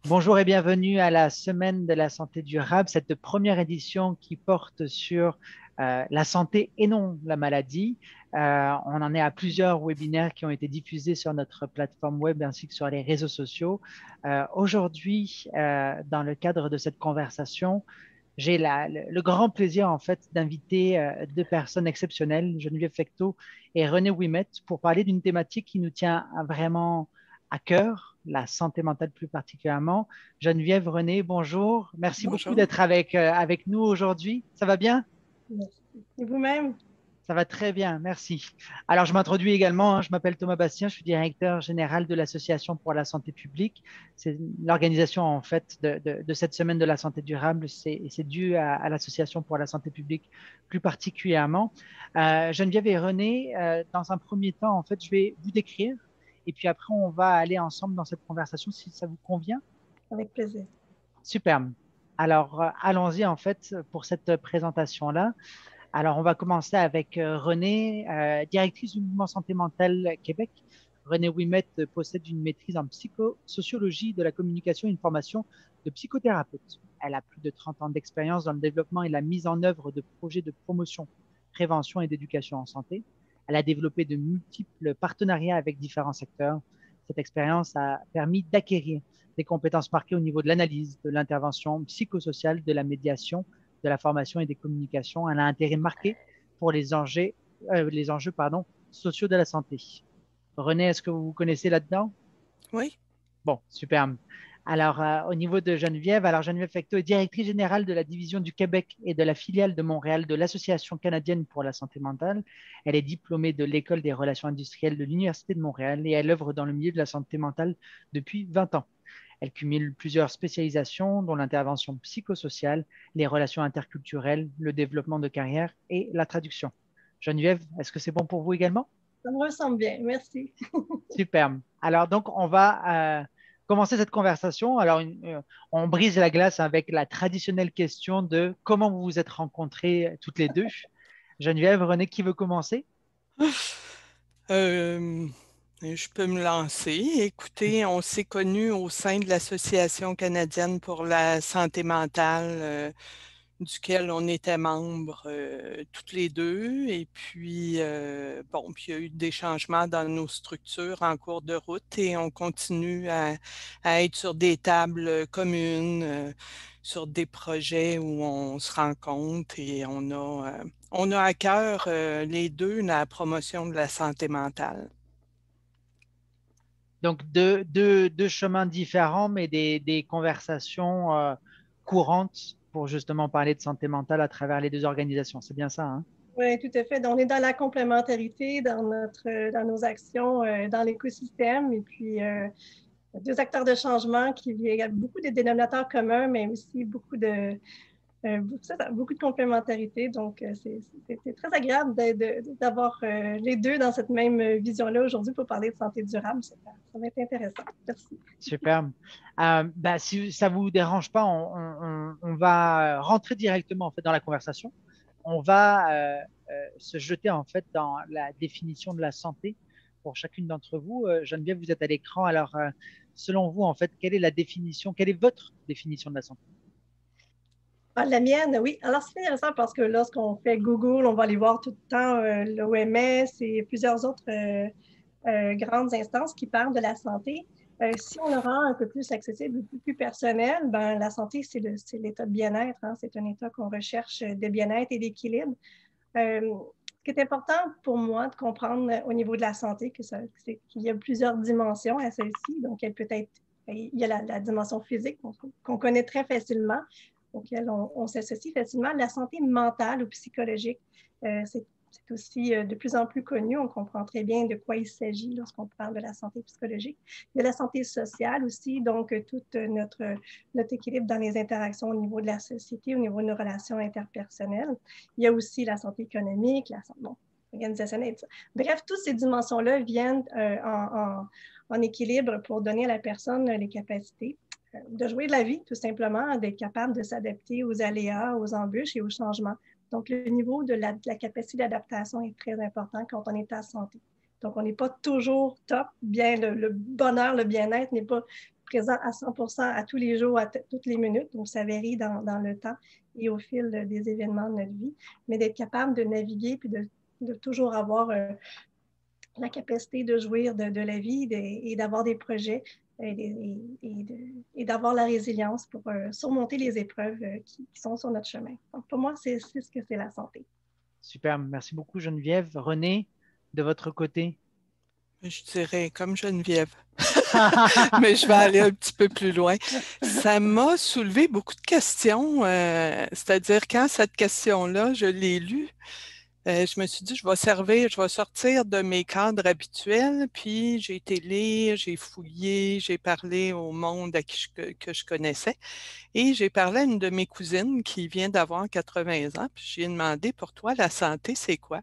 Bonjour et bienvenue à la Semaine de la santé durable, cette première édition qui porte sur la santé et non la maladie. On en est à plusieurs webinaires qui ont été diffusés sur notre plateforme web ainsi que sur les réseaux sociaux. Aujourd'hui, dans le cadre de cette conversation, j'ai le grand plaisir en fait d'inviter deux personnes exceptionnelles, Geneviève Fecteau et René Ouimet, pour parler d'une thématique qui nous tient vraiment à cœur, la santé mentale plus particulièrement. Geneviève, René, bonjour. Merci beaucoup Bonjour. d'être avec nous aujourd'hui. Ça va bien? Merci. Et vous-même? Ça va très bien, merci. Alors, je m'introduis également, hein, je m'appelle Thomas Bastien, je suis directeur général de l'Association pour la santé publique. C'est l'organisation, en fait, de cette semaine de la santé durable. C'est dû à l'Association pour la santé publique plus particulièrement. Geneviève et René, dans un premier temps, en fait, je vais vous décrire et puis après, on va aller ensemble dans cette conversation si ça vous convient. Avec plaisir. Superbe. Alors, allons-y, en fait, pour cette présentation-là. Alors, on va commencer avec Renée, directrice du mouvement Santé mentale Québec. Renée Ouimet possède une maîtrise en psychosociologie de la communication et une formation de psychothérapeute. Elle a plus de 30 ans d'expérience dans le développement et la mise en œuvre de projets de promotion, prévention et d'éducation en santé. Elle a développé de multiples partenariats avec différents secteurs. Cette expérience a permis d'acquérir des compétences marquées au niveau de l'analyse, de l'intervention psychosociale, de la médiation, de la formation et des communications. Elle a un intérêt marqué pour les enjeux sociaux de la santé. René, est-ce que vous vous connaissez là-dedans? Oui. Bon, super. Alors, au niveau de Geneviève, alors Geneviève Fecteau est directrice générale de la division du Québec et de la filiale de Montréal de l'Association canadienne pour la santé mentale. Elle est diplômée de l'École des relations industrielles de l'Université de Montréal et elle œuvre dans le milieu de la santé mentale depuis 20 ans. Elle cumule plusieurs spécialisations, dont l'intervention psychosociale, les relations interculturelles, le développement de carrière et la traduction. Geneviève, est-ce que c'est bon pour vous également? Ça me ressemble bien. Merci. Superbe. Alors, donc, on va commencer cette conversation. Alors, on brise la glace avec la traditionnelle question de comment vous vous êtes rencontrées toutes les deux. Geneviève, René, qui veut commencer? Euh, je peux me lancer. Écoutez, on s'est connus au sein de l'Association canadienne pour la santé mentale, duquel on était membres toutes les deux. Et puis, bon, puis il y a eu des changements dans nos structures en cours de route et on continue à être sur des tables communes, sur des projets où on se rencontre et on a à cœur les deux la promotion de la santé mentale. Donc, deux chemins différents, mais des conversations courantes pour justement parler de santé mentale à travers les deux organisations. C'est bien ça, hein? Oui, tout à fait. Donc, on est dans la complémentarité, dans nos actions, dans l'écosystème. Et puis, deux acteurs de changement il y a beaucoup de dénominateurs communs, mais aussi beaucoup de complémentarité. Donc, c'est très agréable d'avoir les deux dans cette même vision-là aujourd'hui pour parler de santé durable. Ça va être intéressant. Merci. Super. Bah, si ça vous dérange pas, on va rentrer directement en fait dans la conversation. On va se jeter en fait dans la définition de la santé pour chacune d'entre vous. Geneviève, vous êtes à l'écran. Alors, selon vous, en fait, quelle est la définition, quelle est votre définition de la santé? Ah, la mienne, oui. Alors, c'est intéressant parce que lorsqu'on fait Google, on va aller voir tout le temps l'OMS et plusieurs autres grandes instances qui parlent de la santé. Si on le rend un peu plus accessible, un peu plus personnel, ben, la santé, c'est l'état de bien-être. Hein. C'est un état qu'on recherche de bien-être et d'équilibre. Ce qui est important pour moi de comprendre au niveau de la santé, c'est qu'il y a plusieurs dimensions à celle-ci. Donc, elle peut être, il y a la dimension physique qu'on connaît très facilement, auquel on s'associe facilement. La santé mentale ou psychologique, c'est aussi de plus en plus connu. On comprend très bien de quoi il s'agit lorsqu'on parle de la santé psychologique. Il y a la santé sociale aussi, donc tout notre équilibre dans les interactions au niveau de la société, au niveau de nos relations interpersonnelles. Il y a aussi la santé économique, la santé organisationnelle. Bref, toutes ces dimensions-là viennent en équilibre pour donner à la personne les capacités de jouer de la vie, tout simplement, d'être capable de s'adapter aux aléas, aux embûches et aux changements. Donc, le niveau de la capacité d'adaptation est très important quand on est en santé. Donc, on n'est pas toujours top. Bien, le bonheur, le bien-être n'est pas présent à 100% à tous les jours, toutes les minutes. Donc, ça varie dans le temps et au fil des événements de notre vie. Mais d'être capable de naviguer puis de toujours avoir la capacité de jouir de la vie et d'avoir des projets et d'avoir la résilience pour surmonter les épreuves qui sont sur notre chemin. Donc, pour moi, c'est ce que c'est la santé. Super, merci beaucoup Geneviève. René, de votre côté? Je dirais comme Geneviève, mais je vais aller un petit peu plus loin. Ça m'a soulevé beaucoup de questions, c'est-à-dire quand cette question-là, je l'ai lue, je me suis dit, je vais sortir de mes cadres habituels, puis j'ai été lire, j'ai fouillé, j'ai parlé au monde que je connaissais, et j'ai parlé à une de mes cousines qui vient d'avoir 80 ans, puis j'ai demandé, pour toi, la santé, c'est quoi?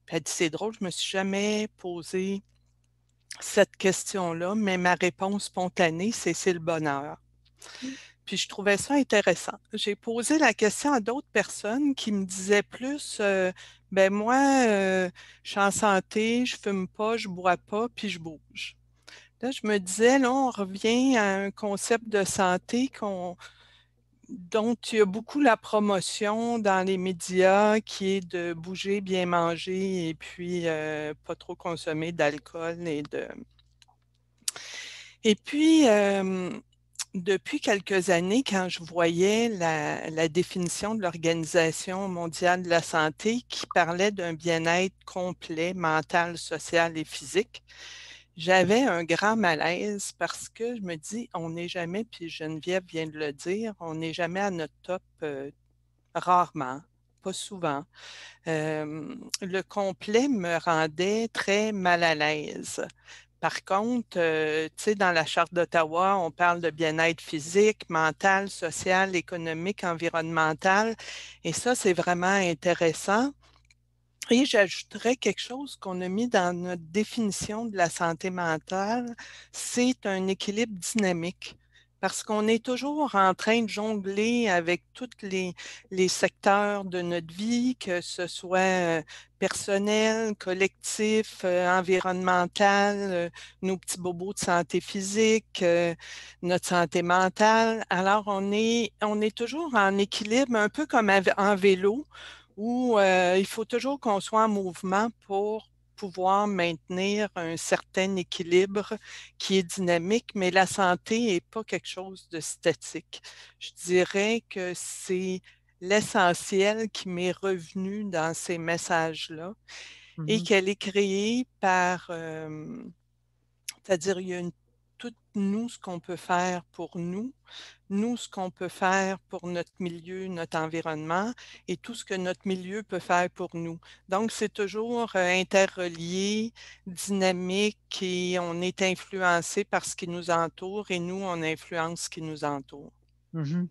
Puis elle dit, c'est drôle, je me suis jamais posé cette question-là, mais ma réponse spontanée, c'est le bonheur. Puis je trouvais ça intéressant. J'ai posé la question à d'autres personnes qui me disaient plus, ben moi, je suis en santé, je fume pas, je bois pas, puis je bouge. Là, je me disais, là, on revient à un concept de santé dont il y a beaucoup la promotion dans les médias, qui est de bouger, bien manger et puis pas trop consommer d'alcool et puis, depuis quelques années, quand je voyais la définition de l'Organisation mondiale de la santé qui parlait d'un bien-être complet, mental, social et physique, j'avais un grand malaise parce que je me dis, on n'est jamais, puis Geneviève vient de le dire, on n'est jamais à notre top, rarement, pas souvent. Le complet me rendait très mal à l'aise. Par contre, tu sais, dans la Charte d'Ottawa, on parle de bien-être physique, mental, social, économique, environnemental. Et ça, c'est vraiment intéressant. Et j'ajouterais quelque chose qu'on a mis dans notre définition de la santé mentale, c'est un équilibre dynamique. Parce qu'on est toujours en train de jongler avec tous les secteurs de notre vie, que ce soit personnel, collectif, environnemental, nos petits bobos de santé physique, notre santé mentale. Alors, on est toujours en équilibre, un peu comme en vélo où il faut toujours qu'on soit en mouvement pour pouvoir maintenir un certain équilibre qui est dynamique, mais la santé n'est pas quelque chose de statique. Je dirais que c'est l'essentiel qui m'est revenu dans ces messages-là et qu'elle est créée par, c'est-à-dire il y a tout nous, ce qu'on peut faire pour nous, ce qu'on peut faire pour notre milieu, notre environnement et tout ce que notre milieu peut faire pour nous. Donc, c'est toujours interrelié, dynamique et on est influencé par ce qui nous entoure et nous, on influence ce qui nous entoure. Mhm.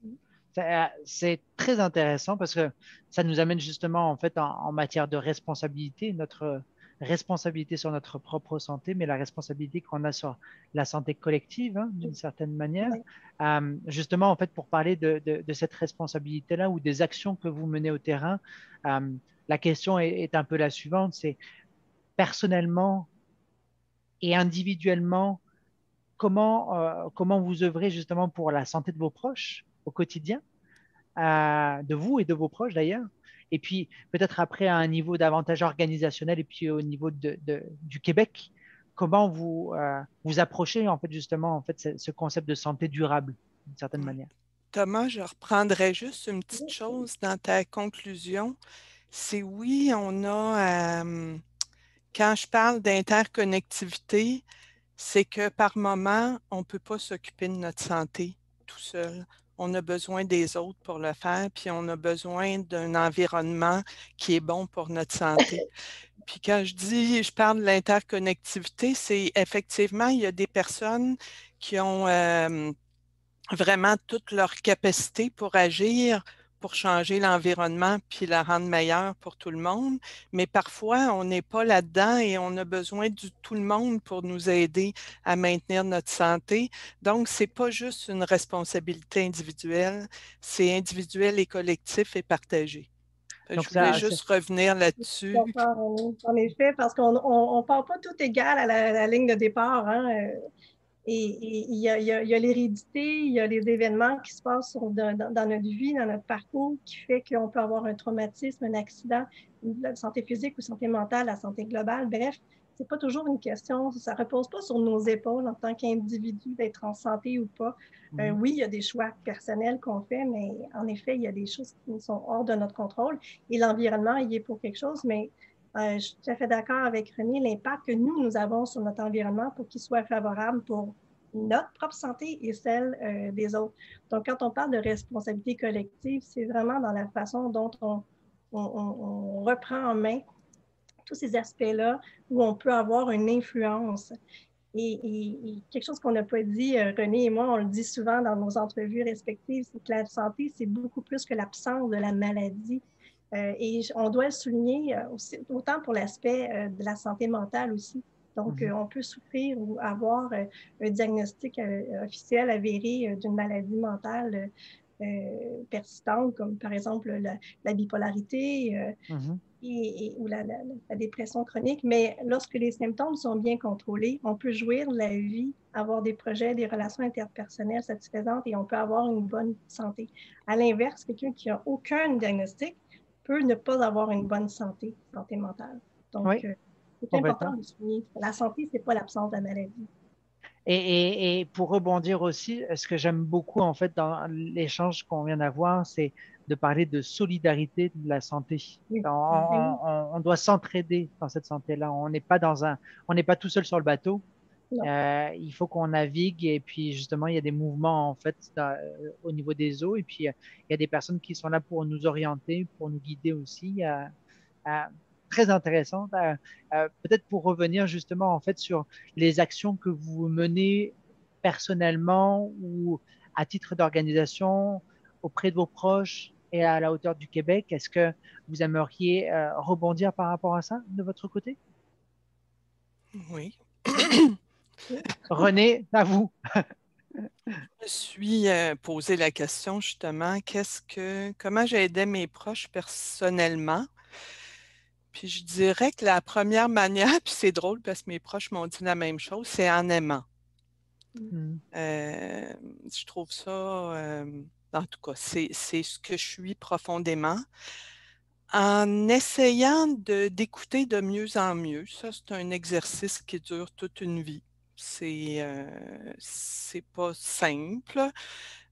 C'est très intéressant parce que ça nous amène justement en fait en matière de responsabilité, notre responsabilité sur notre propre santé, mais la responsabilité qu'on a sur la santé collective, hein, d'une certaine manière. Oui. Justement, en fait, pour parler de cette responsabilité-là ou des actions que vous menez au terrain, la question est un peu la suivante, c'est personnellement et individuellement, comment vous œuvrez justement pour la santé de vos proches au quotidien, de vous et de vos proches d'ailleurs. Et puis peut-être après à un niveau davantage organisationnel et puis au niveau du Québec, comment vous approchez en fait justement en fait ce concept de santé durable d'une certaine Ouais. manière. Thomas, je reprendrai juste une petite chose dans ta conclusion. C'est oui, on a, quand je parle d'interconnectivité, c'est que par moment, on ne peut pas s'occuper de notre santé tout seul. On a besoin des autres pour le faire, puis on a besoin d'un environnement qui est bon pour notre santé. Puis quand je parle de l'interconnectivité, c'est effectivement, il y a des personnes qui ont vraiment toute leur capacité pour agir, pour changer l'environnement puis la rendre meilleure pour tout le monde. Mais parfois, on n'est pas là-dedans et on a besoin de tout le monde pour nous aider à maintenir notre santé. Donc, c'est pas juste une responsabilité individuelle, c'est individuel et collectif et partagé. Donc Je voulais ça, juste revenir là-dessus. D'accord, en effet, parce qu'on ne part pas tout égal à la ligne de départ. Hein. Et il y a l'hérédité, il y a les événements qui se passent dans notre vie, dans notre parcours, qui fait qu'on peut avoir un traumatisme, un accident, la santé physique ou santé mentale, la santé globale. Bref, c'est pas toujours une question, ça repose pas sur nos épaules en tant qu'individu d'être en santé ou pas. Oui, il y a des choix personnels qu'on fait, mais en effet, il y a des choses qui sont hors de notre contrôle et l'environnement, il est pour quelque chose, mais je suis tout à fait d'accord avec René, l'impact que nous avons sur notre environnement pour qu'il soit favorable pour notre propre santé et celle des autres. Donc, quand on parle de responsabilité collective, c'est vraiment dans la façon dont on reprend en main tous ces aspects-là où on peut avoir une influence. Et quelque chose qu'on n'a pas dit, René et moi, on le dit souvent dans nos entrevues respectives, c'est que la santé, c'est beaucoup plus que l'absence de la maladie. Et on doit le souligner aussi, autant pour l'aspect de la santé mentale aussi. Donc, on peut souffrir ou avoir un diagnostic officiel avéré d'une maladie mentale persistante, comme par exemple la bipolarité ou la dépression chronique. Mais lorsque les symptômes sont bien contrôlés, on peut jouir de la vie, avoir des projets, des relations interpersonnelles satisfaisantes et on peut avoir une bonne santé. À l'inverse, quelqu'un qui n'a aucun diagnostic peut ne pas avoir une bonne santé mentale. Donc, Oui, c'est important complètement. de souligner. La santé, ce n'est pas l'absence de la maladie. Et pour rebondir aussi, ce que j'aime beaucoup en fait dans l'échange qu'on vient d'avoir, c'est de parler de solidarité de la santé. Oui. On doit s'entraider dans cette santé-là. On n'est pas tout seul sur le bateau. Non. Il faut qu'on navigue et puis justement il y a des mouvements en fait au niveau des eaux et puis il y a des personnes qui sont là pour nous orienter, pour nous guider aussi. Euh, Très intéressant. Peut-être pour revenir justement en fait sur les actions que vous menez personnellement ou à titre d'organisation auprès de vos proches et à la hauteur du Québec. Est-ce que vous aimeriez rebondir par rapport à ça de votre côté? Oui. René, à vous. Je me suis posé la question justement, comment j'aidais mes proches personnellement. Puis je dirais que la première manière, puis c'est drôle parce que mes proches m'ont dit la même chose, c'est en aimant. Mm. Je trouve ça, en tout cas, c'est ce que je suis profondément. En essayant d'écouter de mieux en mieux, ça c'est un exercice qui dure toute une vie. C'est pas simple,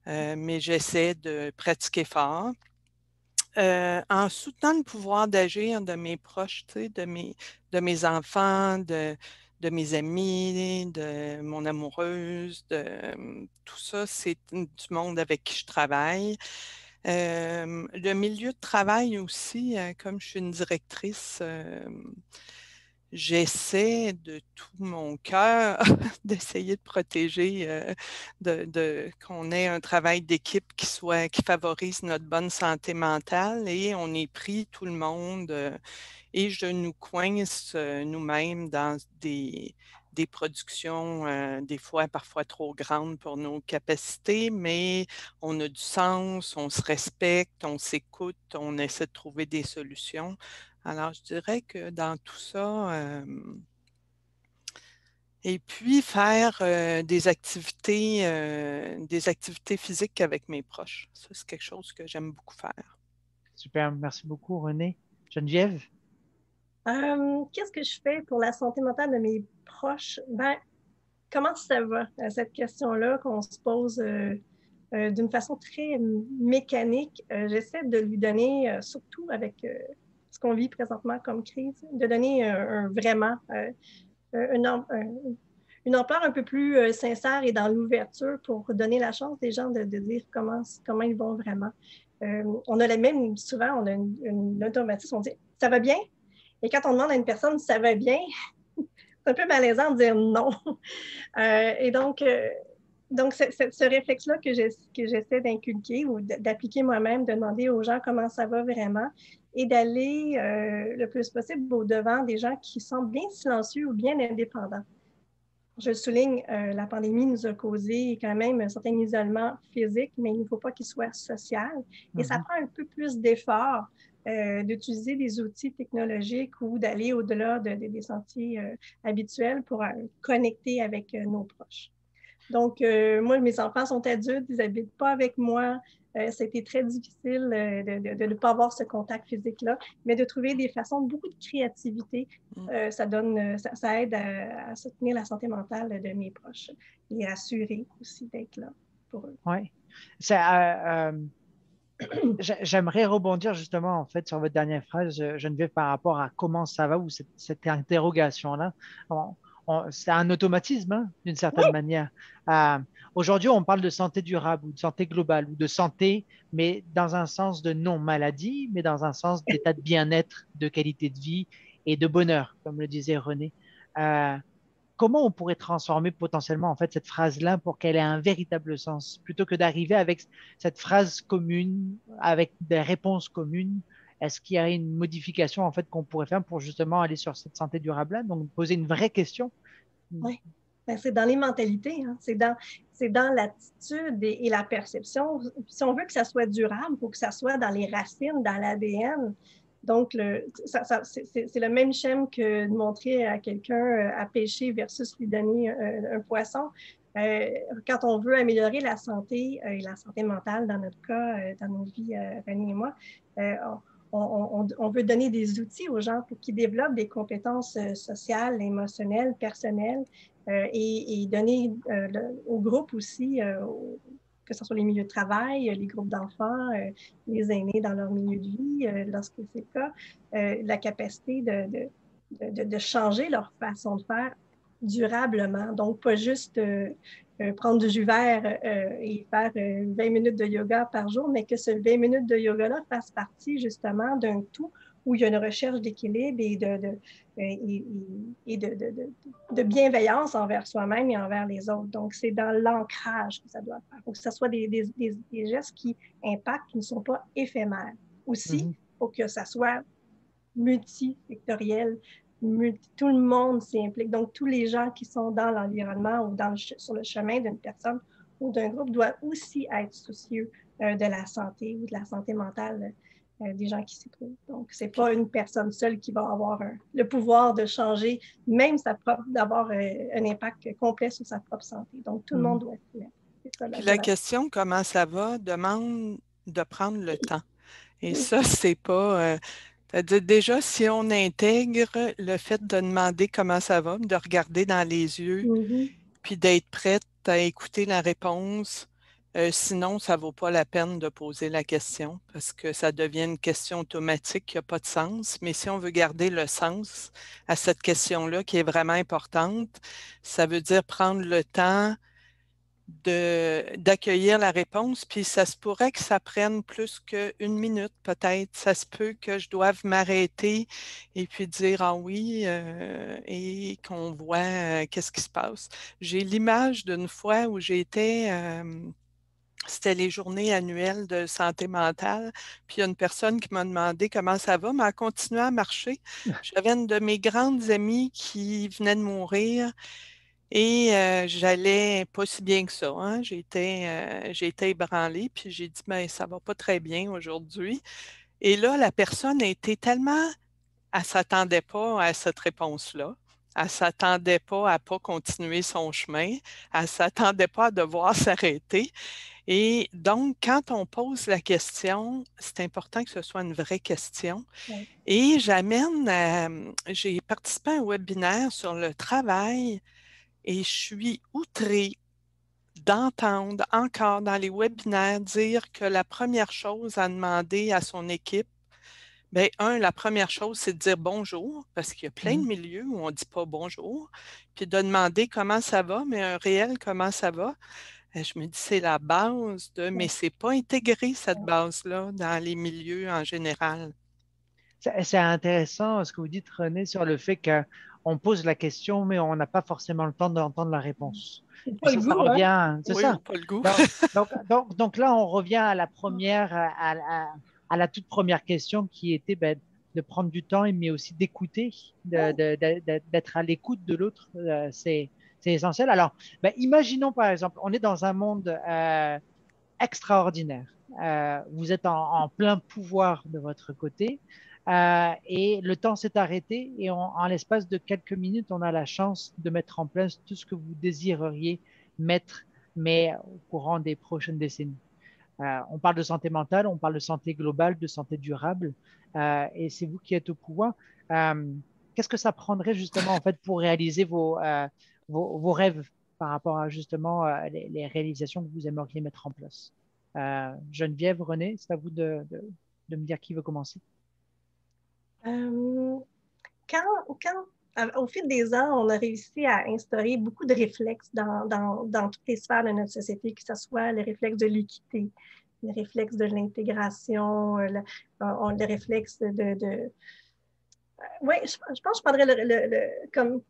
mais j'essaie de pratiquer fort. En soutenant le pouvoir d'agir de mes proches, tu sais, de mes enfants, de mes amis, de mon amoureuse, tout ça, c'est du monde avec qui je travaille. Le milieu de travail aussi, comme je suis une directrice, j'essaie de tout mon cœur d'essayer de protéger, qu'on ait un travail d'équipe qui favorise notre bonne santé mentale et on est pris tout le monde et je nous coince nous-mêmes dans des productions, des fois parfois trop grandes pour nos capacités, mais on a du sens, on se respecte, on s'écoute, on essaie de trouver des solutions. Alors, je dirais que dans tout ça, et puis faire des activités physiques avec mes proches. Ça, c'est quelque chose que j'aime beaucoup faire. Super, merci beaucoup, René. Geneviève? Qu'est-ce que je fais pour la santé mentale de mes proches? Ben, comment ça va, cette question-là qu'on se pose d'une façon très mécanique? J'essaie de lui donner, surtout avec ce qu'on vit présentement comme crise, de donner vraiment une ampleur un peu plus sincère et dans l'ouverture pour donner la chance des gens de dire comment ils vont vraiment. On a souvent, on a une automatisme, on dit « ça va bien ?» Et quand on demande à une personne « ça va bien », c'est un peu malaisant de dire non. Et donc ce réflexe-là que j'essaie d'inculquer ou d'appliquer moi-même, de demander aux gens comment ça va vraiment et d'aller le plus possible au-devant des gens qui sont bien silencieux ou bien indépendants. Je souligne, la pandémie nous a causé quand même un certain isolement physique, mais il ne faut pas qu'il soit social. Et ça prend un peu plus d'effort d'utiliser des outils technologiques ou d'aller au-delà des sentiers habituels pour connecter avec nos proches. Donc, moi, mes enfants sont adultes, ils n'habitent pas avec moi. Ça a été très difficile de ne pas avoir ce contact physique-là, mais de trouver des façons, beaucoup de créativité, ça aide à soutenir la santé mentale de mes proches et assurer aussi d'être là pour eux. Oui. J'aimerais rebondir justement en fait sur votre dernière phrase, Geneviève, par rapport à comment ça va ou cette interrogation-là. On- c'est un automatisme hein, d'une Oui, certaine manière. Euh, Aujourd'hui, on parle de santé durable ou de santé globale ou de santé, mais dans un sens de non-maladie, mais dans un sens d'état de bien-être, de qualité de vie et de bonheur, comme le disait René. Euh, Comment on pourrait transformer potentiellement en fait cette phrase-là pour qu'elle ait un véritable sens, plutôt que d'arriver avec cette phrase commune, avec des réponses communes? Est-ce qu'il y a une modification en fait qu'on pourrait faire pour justement aller sur cette santé durable-là, donc poser une vraie question? oui. Ben, c'est dans les mentalités, hein. C'est dans l'attitude et la perception. Si on veut que ça soit durable, il faut que ça soit dans les racines, dans l'ADN. Donc, c'est le même schème que de montrer à quelqu'un à pêcher versus lui donner un poisson. Quand on veut améliorer la santé et la santé mentale, dans notre cas, dans nos vies, René et moi, euh, on veut donner des outils aux gens pour qu'ils développent des compétences sociales, émotionnelles, personnelles et donner au groupe aussi, que ce soit les milieux de travail, les groupes d'enfants, les aînés dans leur milieu de vie, lorsque c'est le cas, la capacité de changer leur façon de faire durablement. Donc, pas juste prendre du jus vert et faire 20 minutes de yoga par jour, mais que ce 20 minutes de yoga-là fasse partie justement d'un tout où il y a une recherche d'équilibre et de bienveillance envers soi-même et envers les autres. Donc, c'est dans l'ancrage que ça doit faire. Il faut que ce soit des gestes qui impactent, qui ne sont pas éphémères. Aussi, Mhm, il faut que ça soit multifactoriel. Tout le monde s'y implique. Donc, tous les gens qui sont dans l'environnement ou sur le chemin d'une personne ou d'un groupe doivent aussi être soucieux de la santé ou de la santé mentale des gens qui s'y trouvent. Donc, ce n'est pas une personne seule qui va avoir le pouvoir de changer, même d'avoir un impact complet sur sa propre santé. Donc, tout le mhm, monde doit être là. C'est ça, Puis la question comment ça va demande de prendre le temps. Et Oui. ça, c'est pas. C'est-à-dire déjà, si on intègre le fait de demander comment ça va, de regarder dans les yeux, Mm-hmm. puis d'être prête à écouter la réponse, sinon, ça ne vaut pas la peine de poser la question parce que ça devient une question automatique qui n'a pas de sens. Mais si on veut garder le sens à cette question-là qui est vraiment importante, ça veut dire prendre le temps d'accueillir la réponse, puis ça se pourrait que ça prenne plus qu'une minute peut-être. Ça se peut que je doive m'arrêter et puis dire ah oui et qu'on voit qu'est-ce qui se passe. J'ai l'image d'une fois où c'était les journées annuelles de santé mentale, puis il y a une personne qui m'a demandé comment ça va, mais elle continuait à marcher. J'avais une de mes grandes amies qui venait de mourir. Et j'allais pas si bien que ça, hein. J'ai été ébranlée, puis j'ai dit, ben, ça va pas très bien aujourd'hui. Et là, la personne a été tellement, elle s'attendait pas à cette réponse-là. Elle s'attendait pas continuer son chemin. Elle s'attendait pas à devoir s'arrêter. Et donc, quand on pose la question, c'est important que ce soit une vraie question. Oui. Et j'ai participé à un webinaire sur le travail et je suis outrée d'entendre encore dans les webinaires dire que la première chose à demander à son équipe, bien, la première chose, c'est de dire bonjour, parce qu'il y a plein de mhm. milieux où on ne dit pas bonjour, puis de demander comment ça va, mais un réel comment ça va. Je me dis, c'est la base mais Oui. c'est pas intégré, cette base-là, dans les milieux en général. C'est intéressant ce que vous dites, René, sur le fait qu'on pose la question, mais on n'a pas forcément le temps d'entendre la réponse. C'est Puis pas le ça goût, hein? revient, c'est Oui, ou ça. pas le goût. Donc là, on revient à la première, à la toute première question qui était ben, de prendre du temps, mais aussi d'écouter, d'être à l'écoute de l'autre. C'est essentiel. Alors, ben, imaginons par exemple, on est dans un monde extraordinaire. Vous êtes en plein pouvoir de votre côté et le temps s'est arrêté et en l'espace de quelques minutes, on a la chance de mettre en place tout ce que vous désireriez mettre, mais au courant des prochaines décennies. On parle de santé mentale, on parle de santé globale, de santé durable, et c'est vous qui êtes au pouvoir. Euh, Qu'est-ce que ça prendrait justement en fait pour réaliser vos rêves par rapport à justement les réalisations que vous aimeriez mettre en place? Geneviève, René, c'est à vous de me dire qui veut commencer. Euh, au fil des ans, on a réussi à instaurer beaucoup de réflexes dans toutes les sphères de notre société, que ce soit les réflexes de l'équité, les réflexes de l'intégration, les réflexes de oui, je pense que je prendrais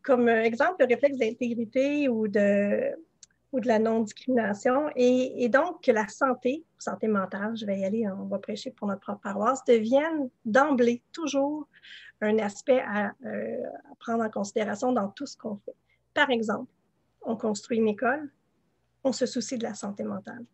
comme exemple le réflexe d'intégrité ou de la non-discrimination. Et donc, que la santé mentale, je vais y aller, on va prêcher pour notre propre paroisse, devienne d'emblée toujours un aspect à prendre en considération dans tout ce qu'on fait. Par exemple, on construit une école, on se soucie de la santé mentale.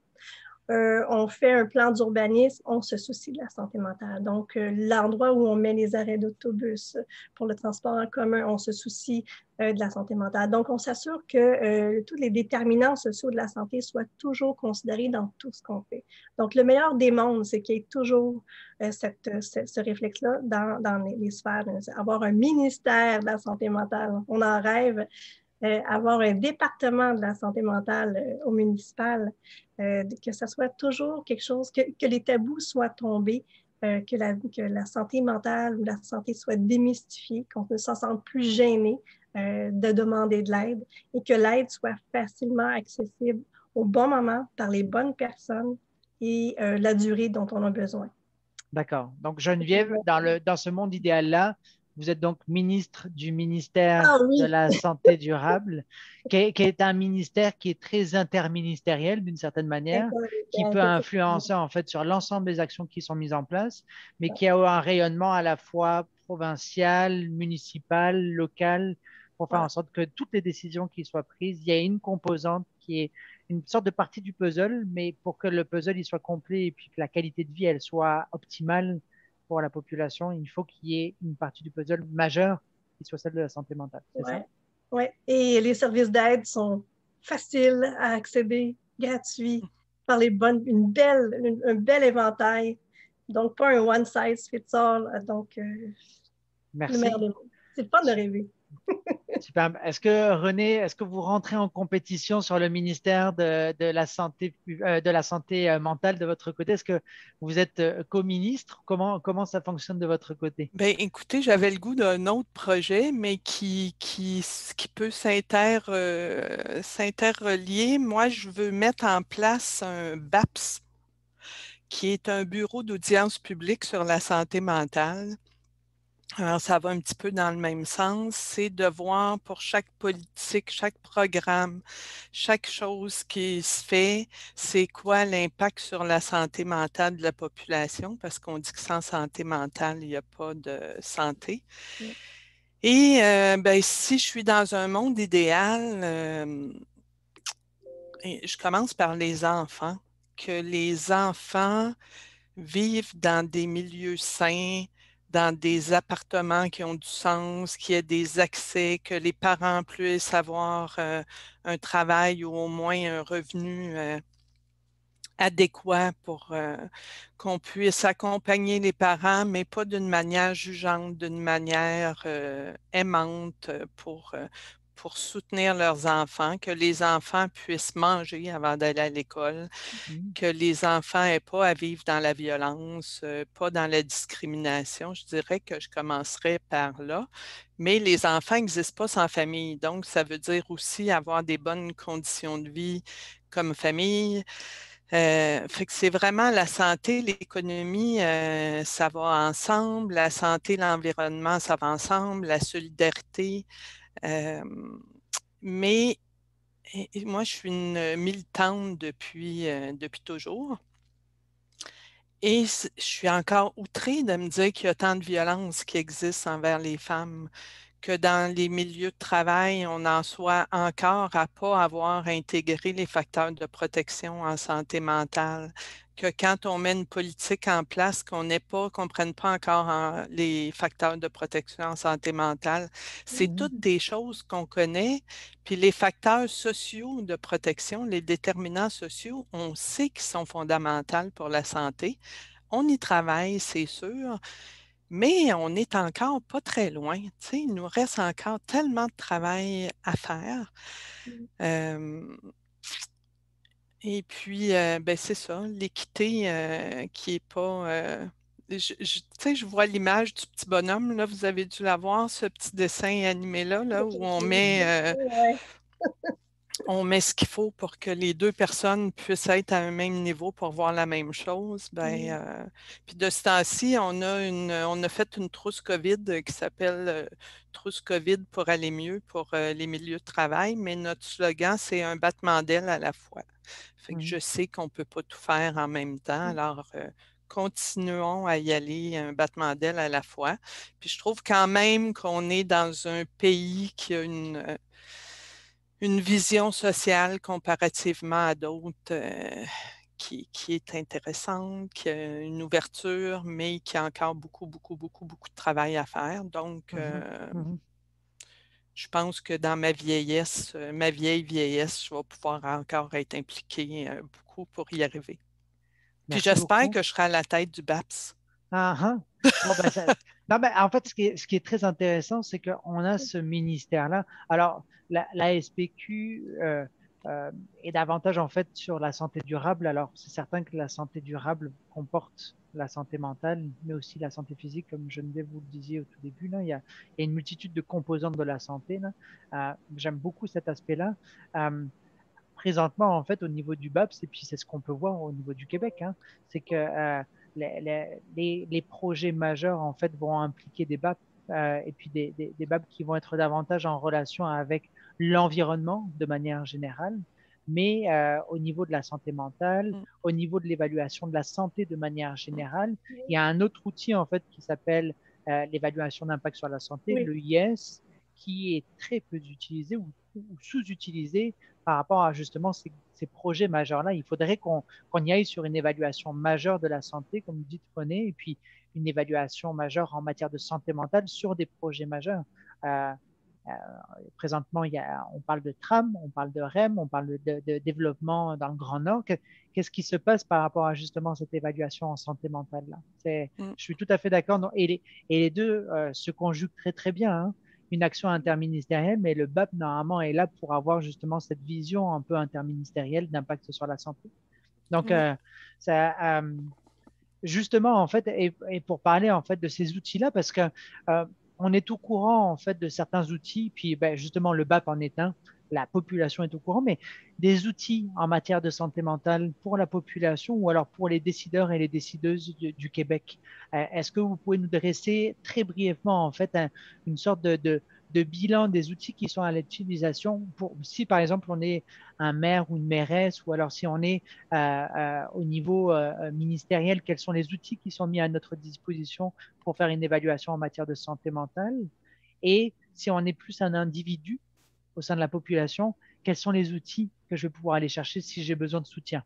On fait un plan d'urbanisme, on se soucie de la santé mentale. Donc, l'endroit où on met les arrêts d'autobus pour le transport en commun, on se soucie de la santé mentale. Donc, on s'assure que tous les déterminants sociaux de la santé soient toujours considérés dans tout ce qu'on fait. Donc, le meilleur des mondes, c'est qu'il y ait toujours ce réflexe-là dans les sphères. Avoir un ministère de la santé mentale, on en rêve. Avoir un département de la santé mentale au municipal, que ce soit toujours quelque chose, que les tabous soient tombés, que la santé mentale ou la santé soit démystifiée, qu'on ne se sente plus gêné de demander de l'aide et que l'aide soit facilement accessible au bon moment par les bonnes personnes et la durée dont on a besoin. D'accord. Donc, Geneviève, dans ce monde idéal-là, vous êtes donc ministre du Ah ministère de oui, la Santé durable, qui est un ministère qui est très interministériel d'une certaine manière, qui peut influencer en fait sur l'ensemble des actions qui sont mises en place, mais qui a un rayonnement à la fois provincial, municipal, local, pour faire en voilà. sorte que toutes les décisions qui soient prises, il y a une composante qui est une sorte de partie du puzzle, mais pour que le puzzle il soit complet et puis que la qualité de vie elle soit optimale pour la population, il faut qu'il y ait une partie du puzzle majeure qui soit celle de la santé mentale. C'est ça? Ouais. Ouais. Et les services d'aide sont faciles à accéder, gratuits, par un bel éventail. Donc, pas un one size fits all. Donc, le meilleur Merci. des mondes. C'est le fun de rêver. Super. Est-ce que René, est-ce que vous rentrez en compétition sur le ministère de la santé mentale de votre côté? Est-ce que vous êtes co-ministre? Comment ça fonctionne de votre côté? Ben, écoutez, j'avais le goût d'un autre projet, mais qui peut s'interrelier. Moi, je veux mettre en place un BAPS, qui est un bureau d'audience publique sur la santé mentale. Alors, ça va un petit peu dans le même sens, c'est de voir pour chaque politique, chaque programme, chaque chose qui se fait, c'est quoi l'impact sur la santé mentale de la population, parce qu'on dit que sans santé mentale, il n'y a pas de santé. Et ben, si je suis dans un monde idéal, et je commence par les enfants, que les enfants vivent dans des milieux sains, dans des appartements qui ont du sens, qu'il y ait des accès, que les parents puissent avoir un travail ou au moins un revenu adéquat pour qu'on puisse accompagner les parents, mais pas d'une manière jugeante, d'une manière aimante pour soutenir leurs enfants, que les enfants puissent manger avant d'aller à l'école, Mhm. que les enfants n'aient pas à vivre dans la violence, pas dans la discrimination. Je dirais que je commencerai par là. Mais les enfants n'existent pas sans famille. Donc, ça veut dire aussi avoir des bonnes conditions de vie comme famille. Fait que c'est vraiment la santé, l'économie, ça va ensemble. La santé, l'environnement, ça va ensemble. La solidarité. Euh, mais moi, je suis une militante depuis toujours. Et je suis encore outrée de me dire qu'il y a tant de violence qui existe envers les femmes, que dans les milieux de travail, on en soit encore à pas avoir intégré les facteurs de protection en santé mentale, que quand on met une politique en place, qu'on ne prenne pas encore les facteurs de protection en santé mentale. C'est toutes des choses qu'on connaît. Puis les facteurs sociaux de protection, les déterminants sociaux, on sait qu'ils sont fondamentaux pour la santé. On y travaille, c'est sûr, mais on n'est encore pas très loin. Tu sais, il nous reste encore tellement de travail à faire. Et puis, ben, c'est ça, l'équité qui n'est pas... tu sais, je vois l'image du petit bonhomme, là, vous avez dû la voir, ce petit dessin animé-là, là, où on met ce qu'il faut pour que les deux personnes puissent être à un même niveau pour voir la même chose. Ben, puis de ce temps-ci, on a fait une trousse COVID qui s'appelle Trousse COVID pour aller mieux pour les milieux de travail, mais notre slogan, c'est un battement d'aile à la fois. Fait que je sais qu'on ne peut pas tout faire en même temps, alors continuons à y aller un battement d'aile à la fois. Puis je trouve quand même qu'on est dans un pays qui a une vision sociale comparativement à d'autres qui est intéressante, qui a une ouverture, mais qui a encore beaucoup, beaucoup, beaucoup, beaucoup de travail à faire. Donc, je pense que dans ma vieillesse, ma vieille vieillesse, je vais pouvoir encore être impliquée beaucoup pour y arriver. Puis Merci j'espère beaucoup. que je serai à la tête du BAPS. Bon, ben, non, ben, en fait, ce qui est très intéressant, c'est qu'on a ce ministère-là. Alors, la SPQ est davantage en fait sur la santé durable. Alors, c'est certain que la santé durable comporte la santé mentale, mais aussi la santé physique, comme Geneviève vous le disiez au tout début. Là, il y a une multitude de composantes de la santé. Là. J'aime beaucoup cet aspect-là. Présentement, en fait, au niveau du BAPS, et puis c'est ce qu'on peut voir au niveau du Québec, hein, c'est que les projets majeurs, en fait, vont impliquer des BAP et puis des BAP qui vont être davantage en relation avec l'environnement de manière générale, mais au niveau de la santé mentale, au niveau de l'évaluation de la santé de manière générale, il y a un autre outil, en fait, qui s'appelle l'évaluation d'impact sur la santé, le IS, qui est très peu utilisé ou sous-utilisé par rapport à justement ces projets majeurs-là. Il faudrait qu'on y aille sur une évaluation majeure de la santé, comme dit René, et puis une évaluation majeure en matière de santé mentale sur des projets majeurs. Euh, euh, présentement, on parle de tram, on parle de REM, on parle de développement dans le Grand Nord. Qu'est-ce qui se passe par rapport à justement cette évaluation en santé mentale là? Je suis tout à fait d'accord. Et les deux se conjuguent très très bien. Hein. Une action interministérielle, mais le BAP, normalement, est là pour avoir justement cette vision un peu interministérielle d'impact sur la santé. Donc, justement, en fait, et pour parler en fait de ces outils-là, parce que on est au courant en fait de certains outils, puis ben, justement le BAP en est un, la population est au courant, mais des outils en matière de santé mentale pour la population ou alors pour les décideurs et les décideuses du Québec. Est-ce que vous pouvez nous dresser très brièvement en fait une sorte de bilan des outils qui sont à l'utilisation pour si par exemple on est un maire ou une mairesse ou alors si on est au niveau ministériel, quels sont les outils qui sont mis à notre disposition pour faire une évaluation en matière de santé mentale et si on est plus un individu au sein de la population, quels sont les outils que je vais pouvoir aller chercher si j'ai besoin de soutien?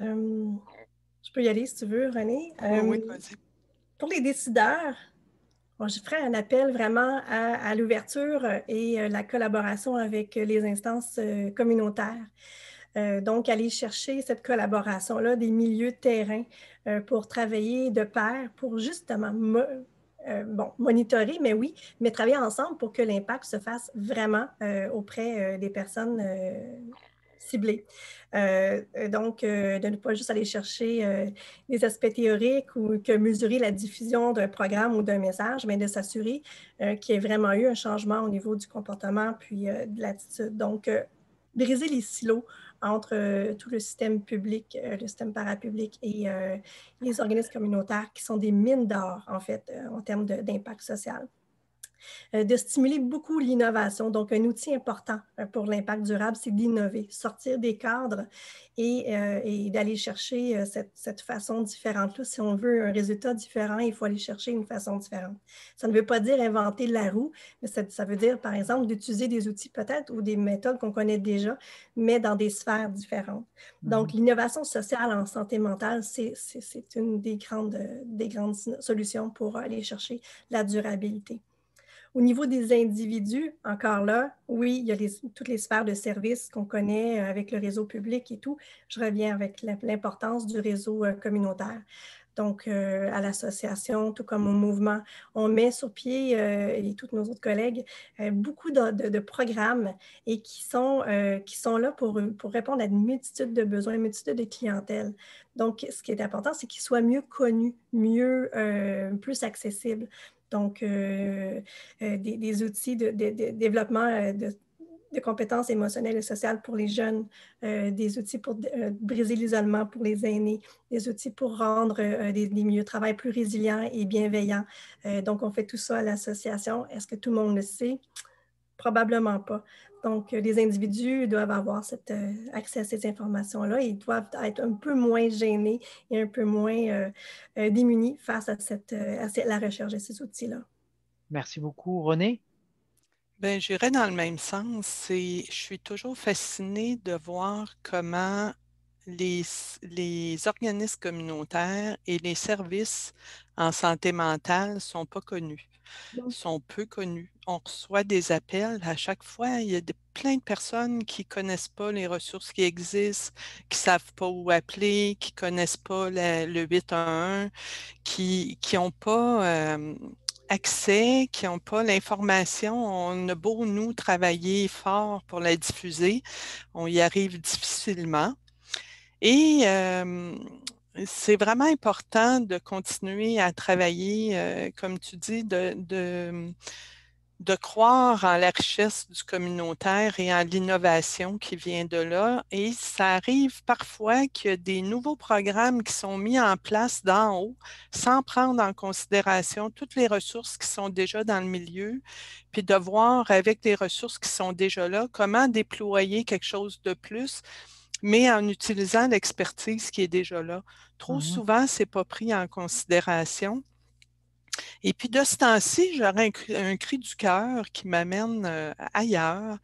Je peux y aller si tu veux, René. Oui, vas-y. Pour les décideurs, bon, je ferai un appel vraiment à l'ouverture et la collaboration avec les instances communautaires. Donc, aller chercher cette collaboration-là des milieux de terrain pour travailler de pair, pour justement monitorer, mais oui, mais travailler ensemble pour que l'impact se fasse vraiment auprès des personnes ciblées. Donc, de ne pas juste aller chercher des aspects théoriques ou que mesurer la diffusion d'un programme ou d'un message, mais de s'assurer qu'il y ait vraiment eu un changement au niveau du comportement puis de l'attitude. Donc, briser les silos entre tout le système public, le système parapublic et les organismes communautaires qui sont des mines d'or, en fait, en termes d'impact social. De stimuler beaucoup l'innovation. Donc, un outil important pour l'impact durable, c'est d'innover, sortir des cadres et d'aller chercher cette façon différente-là. Si on veut un résultat différent, il faut aller chercher une façon différente. Ça ne veut pas dire inventer la roue, mais ça veut dire, par exemple, d'utiliser des outils peut-être ou des méthodes qu'on connaît déjà, mais dans des sphères différentes. Donc, l'innovation sociale en santé mentale, c'est une des grandes solutions pour aller chercher la durabilité. Au niveau des individus, encore là, oui, il y a toutes les sphères de services qu'on connaît avec le réseau public et tout. Je reviens avec l'importance du réseau communautaire. Donc, à l'association, tout comme au mouvement, on met sur pied, et tous nos autres collègues, beaucoup de programmes et qui sont là pour répondre à une multitude de besoins, une multitude de clientèle. Donc, ce qui est important, c'est qu'ils soient mieux connus, plus accessibles. Donc, des outils de développement de compétences émotionnelles et sociales pour les jeunes, des outils pour briser l'isolement pour les aînés, des outils pour rendre des milieux de travail plus résilients et bienveillants. Donc, on fait tout ça à l'association. Est-ce que tout le monde le sait? Probablement pas. Donc, les individus doivent avoir accès à ces informations-là et doivent être un peu moins gênés et un peu moins démunis face à la recherche de ces outils-là. Merci beaucoup, René. Bien, j'irais dans le même sens. Je suis toujours fascinée de voir comment les organismes communautaires et les services en santé mentale ne sont pas connus, sont peu connus. On reçoit des appels à chaque fois. Il y a plein de personnes qui ne connaissent pas les ressources qui existent, qui ne savent pas où appeler, qui ne connaissent pas le 811, qui n'ont pas accès, qui n'ont pas l'information. On a beau, nous, travailler fort pour la diffuser, on y arrive difficilement. Et c'est vraiment important de continuer à travailler, comme tu dis, de croire en la richesse du communautaire et en l'innovation qui vient de là. Et ça arrive parfois qu'il y a des nouveaux programmes qui sont mis en place d'en haut sans prendre en considération toutes les ressources qui sont déjà dans le milieu, puis de voir avec les ressources qui sont déjà là comment déployer quelque chose de plus, mais en utilisant l'expertise qui est déjà là. Trop souvent, ce n'est pas pris en considération. Et puis de ce temps-ci, j'aurais un cri du cœur qui m'amène ailleurs,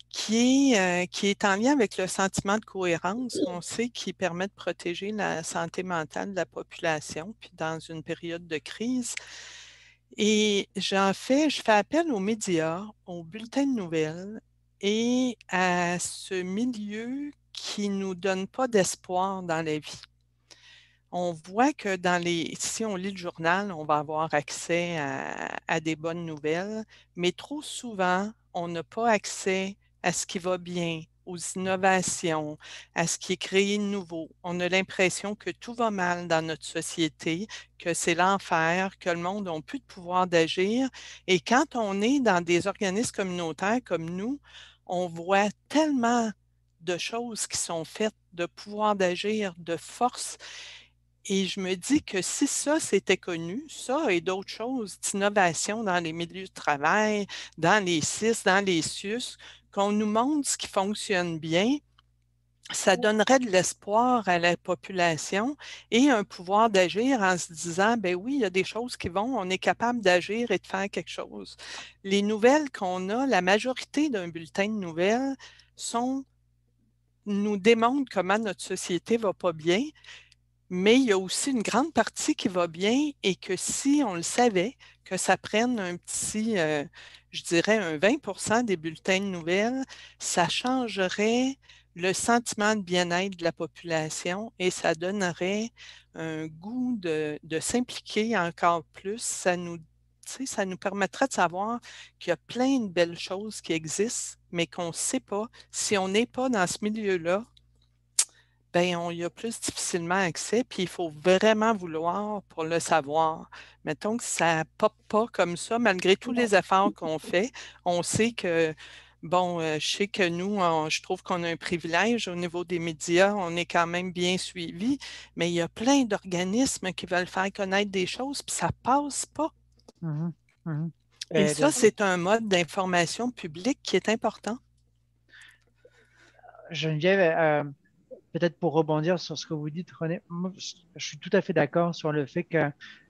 qui est en lien avec le sentiment de cohérence. On sait qu'il permet de protéger la santé mentale de la population, puis dans une période de crise. Et je fais appel aux médias, aux bulletins de nouvelles et à ce milieu qui ne nous donne pas d'espoir dans la vie. On voit que si on lit le journal, on va avoir accès à des bonnes nouvelles, mais trop souvent, on n'a pas accès à ce qui va bien, aux innovations, à ce qui est créé de nouveau. On a l'impression que tout va mal dans notre société, que c'est l'enfer, que le monde n'a plus de pouvoir d'agir. Et quand on est dans des organismes communautaires comme nous, on voit tellement de choses qui sont faites, de pouvoir d'agir, de force. Et je me dis que si ça, c'était connu, ça et d'autres choses d'innovation dans les milieux de travail, dans les CIS, dans les CIUS, qu'on nous montre ce qui fonctionne bien, ça donnerait de l'espoir à la population et un pouvoir d'agir en se disant, ben oui, il y a des choses qui vont, on est capable d'agir et de faire quelque chose. Les nouvelles qu'on a, la majorité d'un bulletin de nouvelles nous démontrent comment notre société ne va pas bien. Mais il y a aussi une grande partie qui va bien et que si on le savait, que ça prenne un petit, je dirais un 20 des bulletins de nouvelles, ça changerait le sentiment de bien-être de la population et ça donnerait un goût de s'impliquer encore plus. Ça nous permettrait de savoir qu'il y a plein de belles choses qui existent, mais qu'on ne sait pas. Si on n'est pas dans ce milieu-là, bien, on y a plus difficilement accès, puis il faut vraiment vouloir pour le savoir. Mettons que ça ne pop pas comme ça, malgré tous les efforts qu'on fait. On sait que, bon, je sais que nous, je trouve qu'on a un privilège au niveau des médias, on est quand même bien suivis, mais il y a plein d'organismes qui veulent faire connaître des choses, puis ça ne passe pas. Et Euh, ça, c'est un mode d'information publique qui est important. Geneviève, peut-être pour rebondir sur ce que vous dites, René, moi, je suis tout à fait d'accord sur le fait que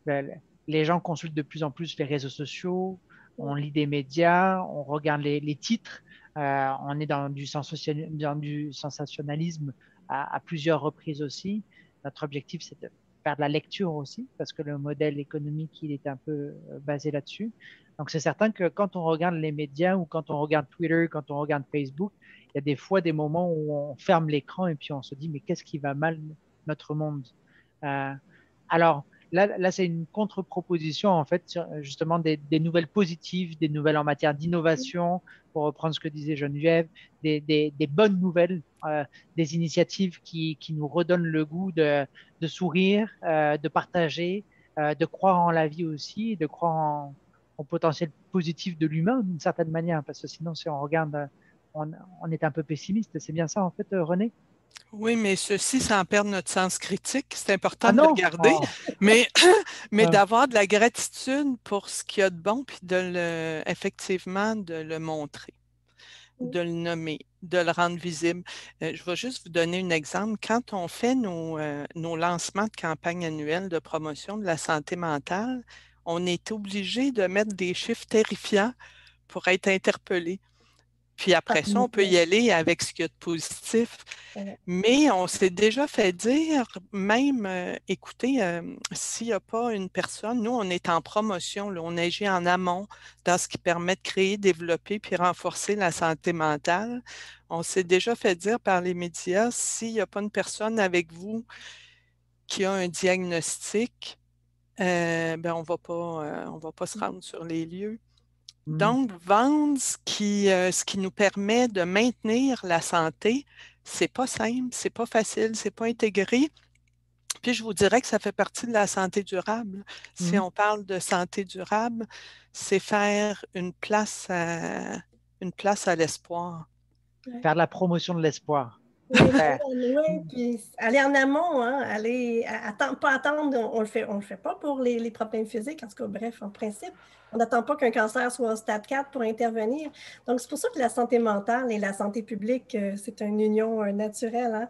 euh, les gens consultent de plus en plus les réseaux sociaux, on lit des médias, on regarde les titres, on est dans du sensationnalisme à plusieurs reprises aussi. Notre objectif, c'est de faire de la lecture aussi, parce que le modèle économique, il est un peu basé là-dessus. Donc, c'est certain que quand on regarde les médias ou quand on regarde Twitter, quand on regarde Facebook, il y a des fois des moments où on ferme l'écran et puis on se dit, mais qu'est-ce qui va mal notre monde? Euh, alors, là c'est une contre-proposition, en fait, sur, justement des nouvelles positives, des nouvelles en matière d'innovation, pour reprendre ce que disait Geneviève, des bonnes nouvelles, des initiatives qui nous redonnent le goût de sourire, de partager, de croire en la vie aussi, de croire en potentiel positif de l'humain d'une certaine manière, parce que sinon, si on regarde on, on est un peu pessimiste. C'est bien ça, en fait, René? Oui, mais ceci sans perdre notre sens critique. C'est important Ah de le non? garder, Oh, mais, mais euh, d'avoir de la gratitude pour ce qu'il y a de bon, puis effectivement, de le montrer, de le nommer, de le rendre visible. Je vais juste vous donner un exemple. Quand on fait nos lancements de campagne annuelle de promotion de la santé mentale, on est obligé de mettre des chiffres terrifiants pour être interpellé. Puis après ça, on peut y aller avec ce qu'il y a de positif. Mais on s'est déjà fait dire, même, écoutez, s'il n'y a pas une personne, nous, on est en promotion, là, on agit en amont dans ce qui permet de créer, développer puis renforcer la santé mentale. On s'est déjà fait dire par les médias, s'il n'y a pas une personne avec vous qui a un diagnostic, ben on va pas se rendre sur les lieux. hmm, Donc, vendre ce qui nous permet de maintenir la santé, c'est pas simple, c'est pas facile, c'est pas intégré. Puis je vous dirais que ça fait partie de la santé durable. Si hmm. on parle de santé durable, c'est faire une place à l'espoir. Faire de la promotion de l'espoir. Oui, Ben, oui, puis aller en amont, hein, aller attendre, pas attendre, on le fait pas pour les problèmes physiques, en tout cas, bref, en principe, on n'attend pas qu'un cancer soit au stade 4 pour intervenir. Donc, c'est pour ça que la santé mentale et la santé publique, c'est une union naturelle, hein.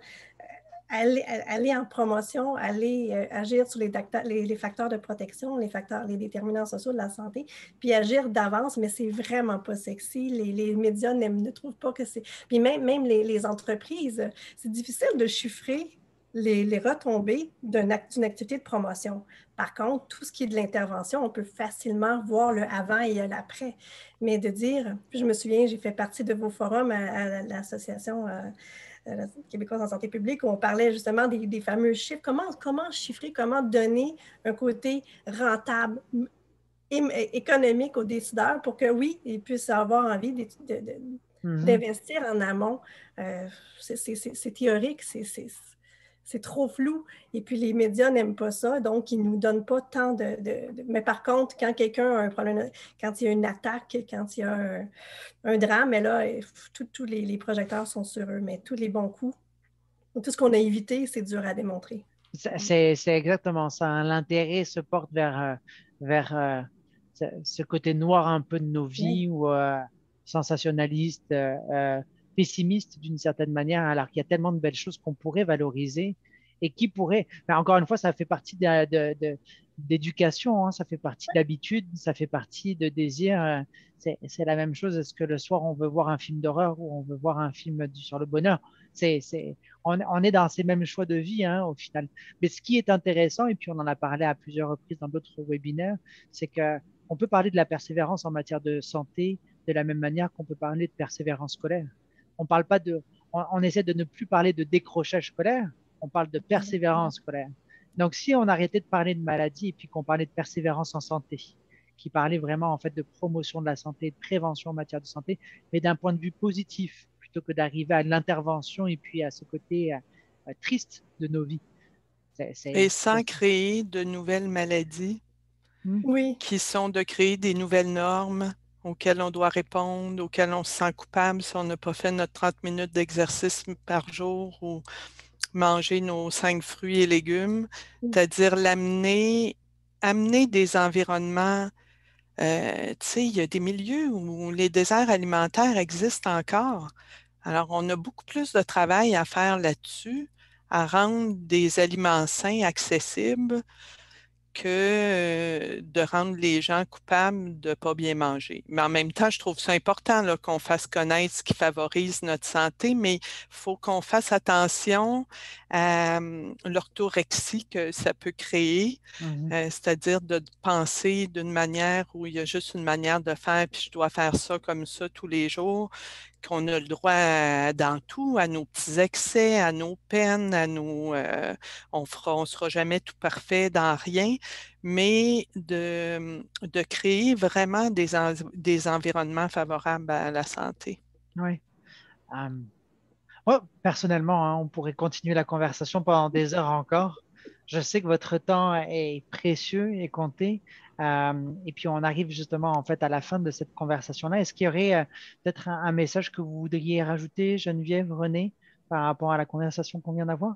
Aller en promotion, aller agir sur les facteurs de protection, les déterminants sociaux de la santé, puis agir d'avance, mais c'est vraiment pas sexy. Les médias ne trouvent pas que c'est... Puis même les entreprises, c'est difficile de chiffrer les retombées d'une activité de promotion. Par contre, tout ce qui est de l'intervention, on peut facilement voir le avant et l'après. Mais de dire, puis je me souviens, j'ai fait partie de vos forums à l'association québécoise en santé publique, où on parlait justement des fameux chiffres. Comment chiffrer, comment donner un côté rentable, économique aux décideurs pour que, oui, ils puissent avoir envie mhm. d'investir en amont. C'est théorique, c'est trop flou. Et puis, les médias n'aiment pas ça, donc ils ne nous donnent pas tant Mais par contre, quand quelqu'un a un problème, quand il y a une attaque, quand il y a un drame, mais là, tous les projecteurs sont sur eux, mais tous les bons coups, tout ce qu'on a évité, c'est dur à démontrer. C'est exactement ça, hein. L'intérêt se porte vers ce côté noir un peu de nos Oui. vies ou sensationnaliste, pessimiste d'une certaine manière, alors qu'il y a tellement de belles choses qu'on pourrait valoriser et qui pourraient, enfin, encore une fois, ça fait partie d'éducation, hein, ça fait partie d'habitude, ça fait partie de désir. C'est la même chose. Est-ce que le soir, on veut voir un film d'horreur ou on veut voir un film sur le bonheur? On est dans ces mêmes choix de vie, hein, au final. Mais ce qui est intéressant, et puis on en a parlé à plusieurs reprises dans d'autres webinaires, c'est que on peut parler de la persévérance en matière de santé de la même manière qu'on peut parler de persévérance scolaire. On parle pas on essaie de ne plus parler de décrochage scolaire, on parle de persévérance scolaire. Donc, si on arrêtait de parler de maladie et puis qu'on parlait de persévérance en santé, qui parlait vraiment en fait de promotion de la santé, de prévention en matière de santé, mais d'un point de vue positif, plutôt que d'arriver à l'intervention et puis à ce côté triste de nos vies. Et sans créer de nouvelles maladies Oui. qui sont de créer des nouvelles normes auxquelles on doit répondre, auxquelles on se sent coupable si on n'a pas fait notre 30 minutes d'exercice par jour ou manger nos 5 fruits et légumes, c'est-à-dire amener des environnements Tu sais, il y a des milieux où les déserts alimentaires existent encore. Alors, on a beaucoup plus de travail à faire là-dessus, à rendre des aliments sains accessibles que de rendre les gens coupables de ne pas bien manger. Mais en même temps, je trouve ça important là, qu'on fasse connaître ce qui favorise notre santé, mais il faut qu'on fasse attention à l'orthorexie que ça peut créer, Mhm. c'est-à-dire de penser d'une manière où il y a juste une manière de faire, puis je dois faire ça comme ça tous les jours, qu'on a le droit dans tout, à nos petits excès, à nos peines, on ne sera jamais tout parfait dans rien, mais de créer vraiment des environnements favorables à la santé. Oui. Euh, Moi, personnellement, hein, on pourrait continuer la conversation pendant des heures encore. Je sais que votre temps est précieux et compté. Et puis, on arrive justement en fait à la fin de cette conversation-là. Est-ce qu'il y aurait peut-être un message que vous voudriez rajouter, Geneviève, René, par rapport à la conversation qu'on vient d'avoir?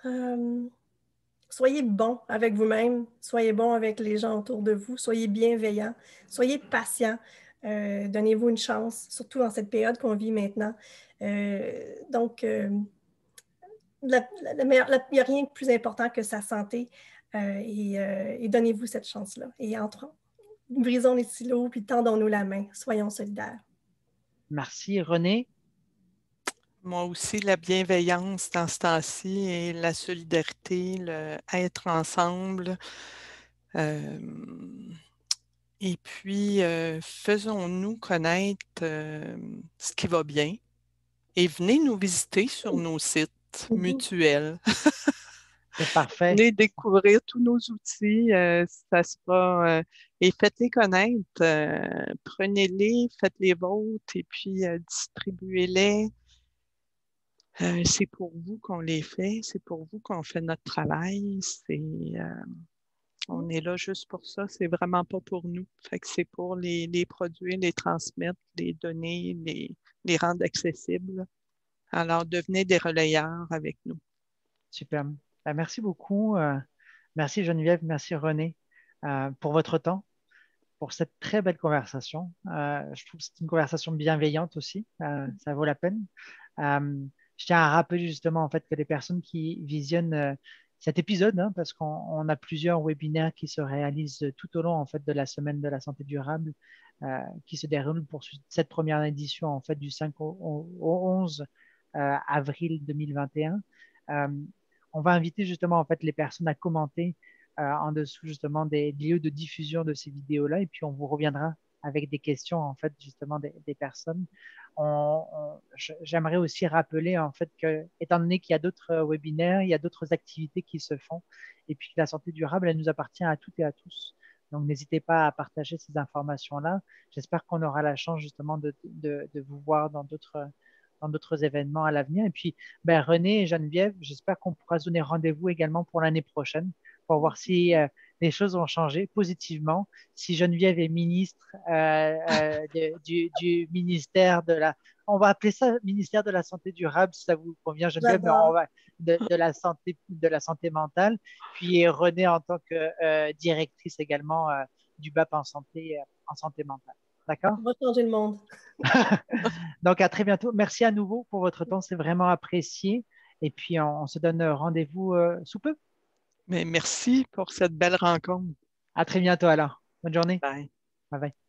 Euh, Soyez bon avec vous-même, soyez bon avec les gens autour de vous, soyez bienveillants, soyez patients, donnez-vous une chance, surtout dans cette période qu'on vit maintenant. Donc, il n'y a rien de plus important que sa santé et donnez-vous cette chance-là. Et entrons, brisons les silos puis tendons-nous la main, soyons solidaires. Merci, René. Moi aussi, la bienveillance dans ce temps-ci et la solidarité, le être ensemble. Euh, et puis, faisons-nous connaître ce qui va bien et venez nous visiter sur nos sites Mhm. mutuels. C'est parfait. Venez découvrir tous nos outils, ça sera, et faites-les connaître. Prenez-les, faites-les vôtres et puis distribuez-les. C'est pour vous qu'on les fait, c'est pour vous qu'on fait notre travail. On est là juste pour ça, c'est vraiment pas pour nous. Fait que c'est pour les produire, les transmettre, les donner, les rendre accessibles. Alors, devenez des relayeurs avec nous. Super. Merci beaucoup. Merci, Geneviève. Merci, René, pour votre temps, pour cette très belle conversation. Je trouve que c'est une conversation bienveillante aussi. Ça vaut la peine. Je tiens à rappeler justement en fait que les personnes qui visionnent cet épisode, hein, parce qu'on a plusieurs webinaires qui se réalisent tout au long en fait de la semaine de la santé durable, qui se déroule pour cette première édition en fait du 5 au 11 avril 2021. Euh, on va inviter justement en fait les personnes à commenter en dessous justement des lieux de diffusion de ces vidéos-là, et puis on vous reviendra avec des questions en fait justement des personnes. J'aimerais aussi rappeler en fait que, étant donné qu'il y a d'autres webinaires, il y a d'autres activités qui se font, et puis que la santé durable, elle nous appartient à toutes et à tous. Donc n'hésitez pas à partager ces informations-là. J'espère qu'on aura la chance justement de vous voir dans d'autres événements à l'avenir. Et puis, ben, René et Geneviève, j'espère qu'on pourra se donner rendez-vous également pour l'année prochaine pour voir si les choses ont changé positivement. Si Geneviève est ministre du ministère de la, on va appeler ça ministère de la santé durable, si ça vous convient, Geneviève, mais on J'adore. va de la santé mentale. Puis René en tant que directrice également du BAP en santé mentale. D'accord? On va changer le monde. Donc à très bientôt. Merci à nouveau pour votre temps, c'est vraiment apprécié. Et puis on se donne rendez-vous sous peu. Mais merci pour cette belle rencontre. À très bientôt alors. Bonne journée. Bye. Bye bye.